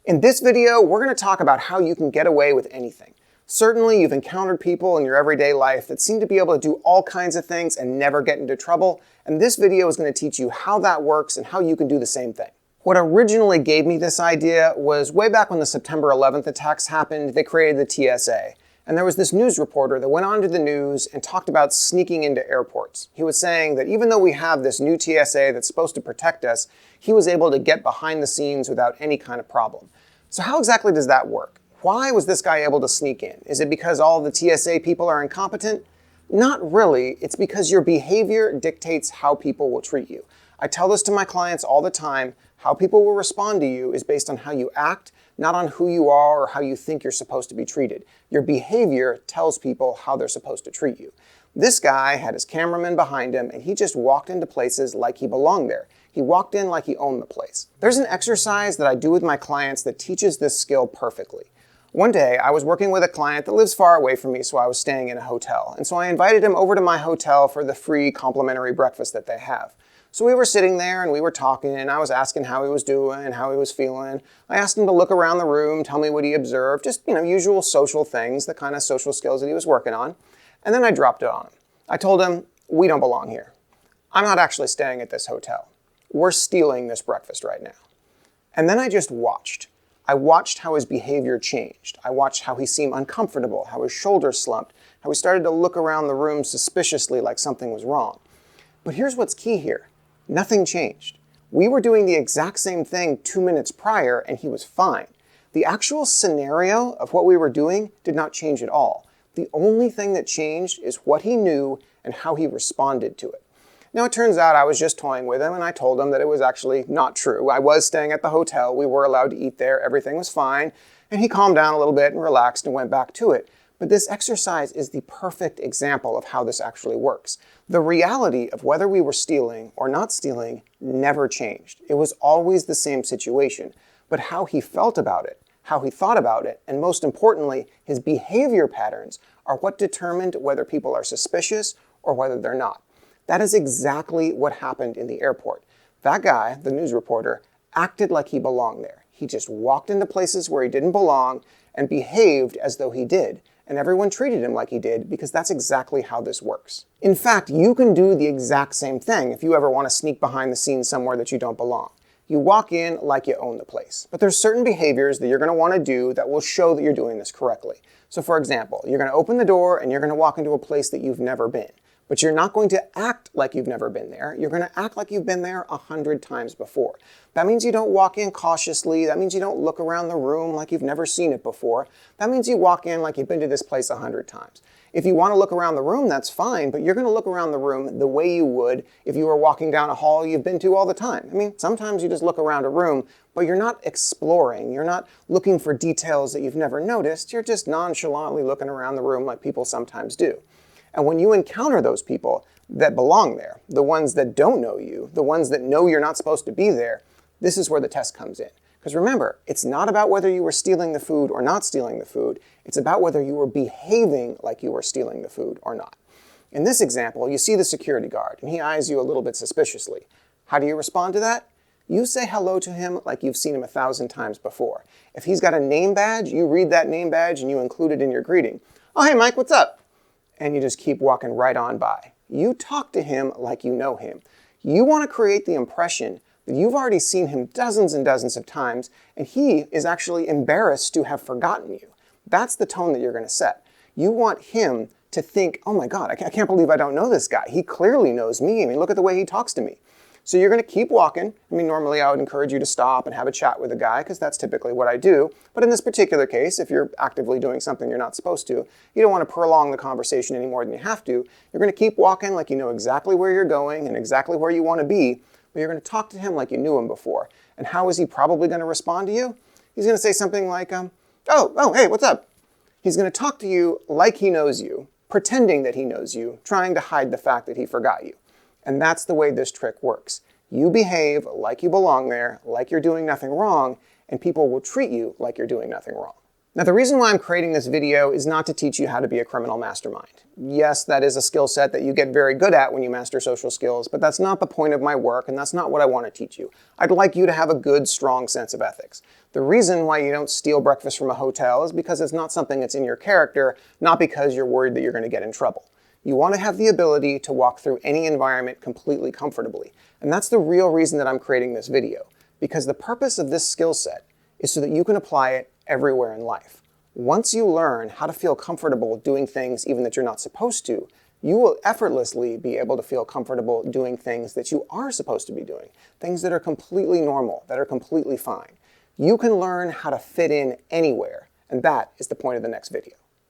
In this video, we're going to talk about how you can get away with anything. Certainly, you've encountered people in your everyday life that seem to be able to do all kinds of things and never get into trouble, and this video is going to teach you how that works and how you can do the same thing. What originally gave me this idea was way back when the September 11th attacks happened, they created the TSA. And there was this news reporter that went onto the news and talked about sneaking into airports. He was saying that even though we have this new TSA that's supposed to protect us, he was able to get behind the scenes without any kind of problem. So how exactly does that work? Why was this guy able to sneak in? Is it because all the TSA people are incompetent? Not really. It's because your behavior dictates how people will treat you. I tell this to my clients all the time. How people will respond to you is based on how you act, not on who you are or how you think you're supposed to be treated. Your behavior tells people how they're supposed to treat you. This guy had his cameraman behind him, and he just walked into places like he belonged there. He walked in like he owned the place. There's an exercise that I do with my clients that teaches this skill perfectly. One day, I was working with a client that lives far away from me, so I was staying in a hotel. And so I invited him over to my hotel for the free complimentary breakfast that they have. So we were sitting there and we were talking, and I was asking how he was doing, how he was feeling. I asked him to look around the room, tell me what he observed, just, usual social things, the kind of social skills that he was working on. And then I dropped it on him. I told him, we don't belong here. I'm not actually staying at this hotel. We're stealing this breakfast right now. And then I just watched. I watched how his behavior changed. I watched how he seemed uncomfortable, how his shoulders slumped, how he started to look around the room suspiciously like something was wrong. But here's what's key here. Nothing changed. We were doing the exact same thing 2 minutes prior, and he was fine. The actual scenario of what we were doing did not change at all. The only thing that changed is what he knew and how he responded to it. Now, it turns out I was just toying with him, and I told him that it was actually not true. I was staying at the hotel. We were allowed to eat there. Everything was fine. And he calmed down a little bit and relaxed and went back to it. But this exercise is the perfect example of how this actually works. The reality of whether we were stealing or not stealing never changed. It was always the same situation. But how he felt about it, how he thought about it, and most importantly, his behavior patterns are what determined whether people are suspicious or whether they're not. That is exactly what happened in the airport. That guy, the news reporter, acted like he belonged there. He just walked into places where he didn't belong and behaved as though he did. And everyone treated him like he did because that's exactly how this works. In fact, you can do the exact same thing if you ever want to sneak behind the scenes somewhere that you don't belong. You walk in like you own the place. But there's certain behaviors that you're going to want to do that will show that you're doing this correctly. So for example, you're going to open the door and you're going to walk into a place that you've never been. But you're not going to act like you've never been there. You're going to act like you've been there 100 times before. That means you don't walk in cautiously. That means you don't look around the room like you've never seen it before. That means you walk in like you've been to this place 100 times. If you want to look around the room, that's fine, but you're going to look around the room the way you would if you were walking down a hall you've been to all the time. I mean, sometimes you just look around a room, but you're not exploring. You're not looking for details that you've never noticed. You're just nonchalantly looking around the room like people sometimes do. And when you encounter those people that belong there, the ones that don't know you, the ones that know you're not supposed to be there, this is where the test comes in. Because remember, it's not about whether you were stealing the food or not stealing the food. It's about whether you were behaving like you were stealing the food or not. In this example, you see the security guard, and he eyes you a little bit suspiciously. How do you respond to that? You say hello to him like you've seen him 1,000 times before. If he's got a name badge, you read that name badge and you include it in your greeting. Oh, hey, Mike, what's up? And you just keep walking right on by. You talk to him like you know him. You want to create the impression that you've already seen him dozens and dozens of times, and he is actually embarrassed to have forgotten you. That's the tone that you're going to set. You want him to think, oh my God, I can't believe I don't know this guy. He clearly knows me. I mean, look at the way he talks to me. So you're going to keep walking. I mean, normally I would encourage you to stop and have a chat with the guy because that's typically what I do. But in this particular case, if you're actively doing something you're not supposed to, you don't want to prolong the conversation any more than you have to. You're going to keep walking like you know exactly where you're going and exactly where you want to be, but you're going to talk to him like you knew him before. And how is he probably going to respond to you? He's going to say something like, hey, what's up? He's going to talk to you like he knows you, pretending that he knows you, trying to hide the fact that he forgot you. And that's the way this trick works. You behave like you belong there, like you're doing nothing wrong, and people will treat you like you're doing nothing wrong. Now, the reason why I'm creating this video is not to teach you how to be a criminal mastermind. Yes, that is a skill set that you get very good at when you master social skills, but that's not the point of my work, and that's not what I want to teach you. I'd like you to have a good, strong sense of ethics. The reason why you don't steal breakfast from a hotel is because it's not something that's in your character, not because you're worried that you're going to get in trouble. You want to have the ability to walk through any environment completely comfortably. And that's the real reason that I'm creating this video, because the purpose of this skill set is so that you can apply it everywhere in life. Once you learn how to feel comfortable doing things even that you're not supposed to, you will effortlessly be able to feel comfortable doing things that you are supposed to be doing, things that are completely normal, that are completely fine. You can learn how to fit in anywhere, and that is the point of the next video.